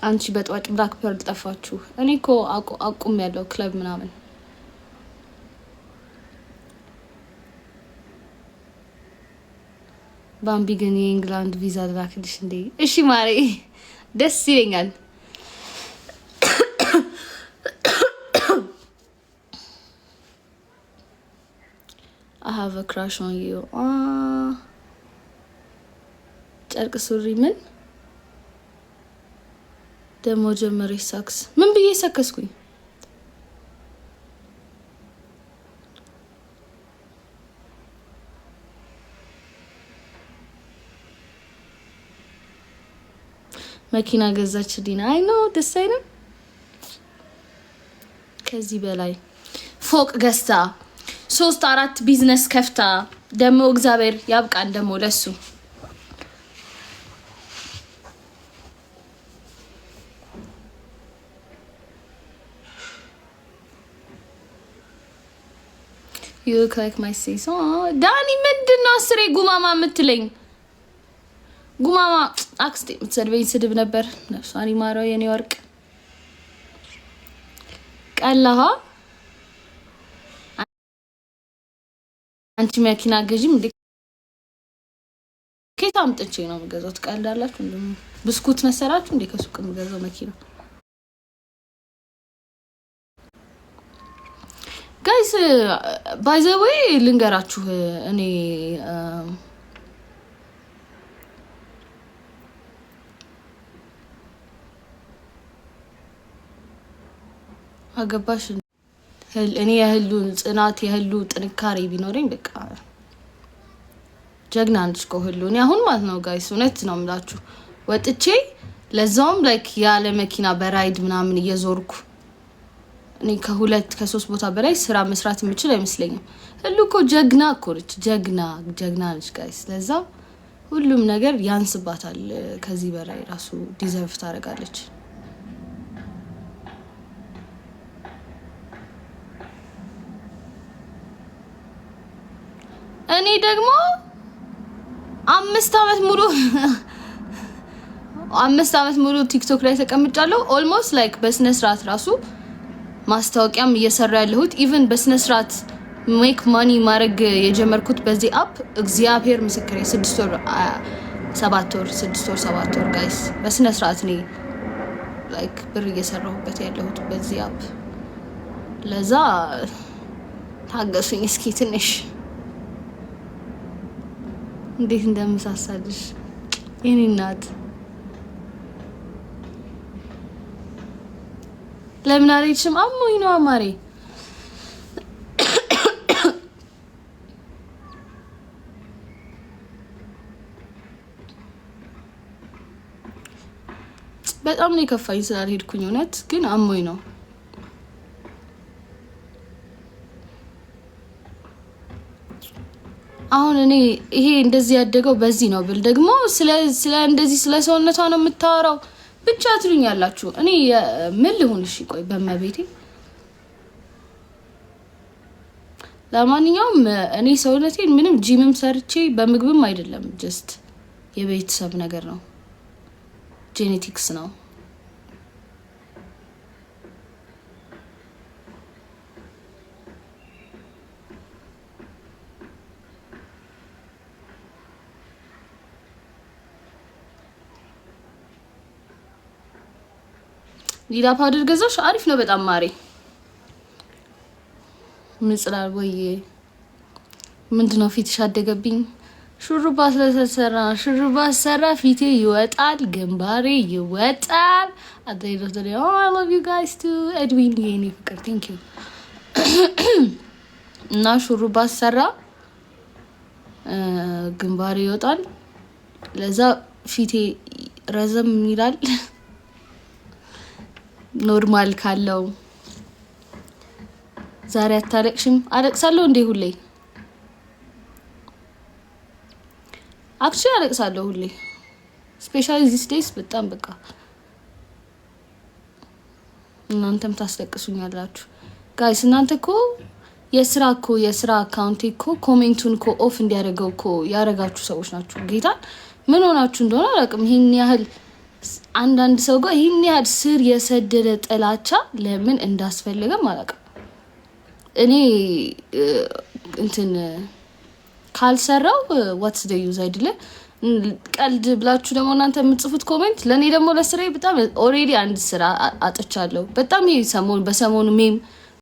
አንቺ በጥዋጭ ብላክ ፐርል ጠፋችሁ። እኔ እኮ አቁም ያለው ክለብ ምናምን ባምቢ ግን የእንግላንድ ቪዛ ላክልሽ እንዴ? እሺ ማሬ ደስ ይለኛል። I have a crush on you. ጨርቅ ሱሪ ምን ደሞ ጀመረ ሳክስ ምን ብዬ ሰከስኩኝ? መኪና ገዛችልኝ። አይ ኖ ደስ አይልም። ከዚህ በላይ ፎቅ ገዝታ 3-4 ቢዝነስ ከፍታ ደሞ እግዚአብሔር ያብቃን ደሞ ለሱ። You look like my sis. ዳኒ ምንድነው አስሬ ጉማማ የምትለኝ? ጉማማ አክስቴ የምትሰድበኝ ስድብ ነበር። ነፍሷን ይማረው የኔ ወርቅ። ቀላሃ አንቺ መኪና ገዢም እንዴ? ከየት አምጥቼ ነው የምገዛው? ትቀልዳላችሁ እንዴ? ብስኩት መሰራችሁ እንዴ ከሱቅ የምገዛው መኪና? ጋይስ ባይ ዘ ዌይ ልንገራችሁ እኔ አገባሽ እኔ ያህሉ ጽናት ያህሉ ጥንካሬ ቢኖርኝ በቃ ጀግና ነሽ እኮ ሁሉ። እኔ አሁን ማለት ነው ጋይስ እውነት ነው የምላችሁ ወጥቼ ለዛውም ላይክ ያለ መኪና በራይድ ምናምን እየዞርኩ እኔ ከ2-3 ቦታ በላይ ስራ መስራት የምችል አይመስለኝም። ሁሉ እኮ ጀግና እኮ ነች። ጀግና ነች ጋይስ። ለዛ ሁሉም ነገር ያንስባታል። ከዚህ በላይ ራሱ ዲዘርቭ ታደርጋለች። እኔ ደግሞ 5 አመት ሙሉ ቲክቶክ ላይ ተቀምጫለሁ። ኦልሞስት ላይክ በስነ ስርዓት ራሱ ማስታወቂያም እየሰራ ያለሁት ኢቭን በስነ ስርዓት ሜክ ማኒ ማድረግ የጀመርኩት በዚህ አፕ እግዚአብሔር ምስክሬ 6 ወር 7 ወር ጋይስ በስነ ስርዓት ነው ላይክ ብር እየሰራሁበት ያለሁት በዚህ አፕ። ለዛ ታገሱኝ እስኪ ትንሽ እንዴት እንደምሳሳልሽ የኔ እናት። ለምን አልሄድሽም? አሞኝ ነው አማሬ። በጣም ነው የከፋኝ ስላልሄድኩኝ እውነት ግን አሞኝ ነው። አሁን እኔ ይሄ እንደዚህ ያደገው በዚህ ነው ብል ደግሞ ስለ እንደዚህ ስለ ሰውነቷ ነው የምታወራው ብቻ ትሉኛላችሁ። እኔ ምን ልሁን? እሺ ቆይ በመቤቴ። ለማንኛውም እኔ ሰውነቴን ምንም ጂምም ሰርቼ በምግብም አይደለም ጀስት የቤተሰብ ነገር ነው፣ ጄኔቲክስ ነው። ሊላ ፓውደር ገዛሽ? አሪፍ ነው በጣም ማሬ። ምጽላል ወይ ምንድነው ፊትሽ አደገብኝ? ሹሩባ ሰራ ፊቴ ይወጣል፣ ግንባሬ ይወጣል። አደይዶ ደዮ I love you guys too ኤድዊን የኔ ፍቅር thank you። እና ሹሩባ ሰራ ግንባሬ ይወጣል፣ ለዛ ፊቴ ረዘም ይላል። ኖርማል ካለው ዛሬ አታለቅሽም? አለቅሳለሁ እንዴ ሁሌ? አክቹሊ አለቅሳለሁ ሁሌ ስፔሻሊ ዚስ ዴይስ በጣም በቃ እናንተም ታስለቅሱኛላችሁ ጋይስ። እናንተ እኮ የስራ አካውንት እኮ ኮሜንቱን እኮ ኦፍ እንዲያደርገው እኮ ያረጋችሁ ሰዎች ናችሁ። ጌታ ምን ሆናችሁ እንደሆነ አላውቅም። ይሄን ያህል አንዳንድ ሰው ጋር ይሄን ያህል ስር የሰደደ ጥላቻ ለምን እንዳስፈልገ ማለት እኔ እንትን ካልሰራው what's the use አይደለ ቀልድ ብላችሁ ደግሞ እናንተ የምትጽፉት ኮሜንት ለኔ ደግሞ ለስራዬ በጣም ኦሬዲ አንድ ስራ አጥቻለሁ በጣም ይሄ በሰሞኑ ሜም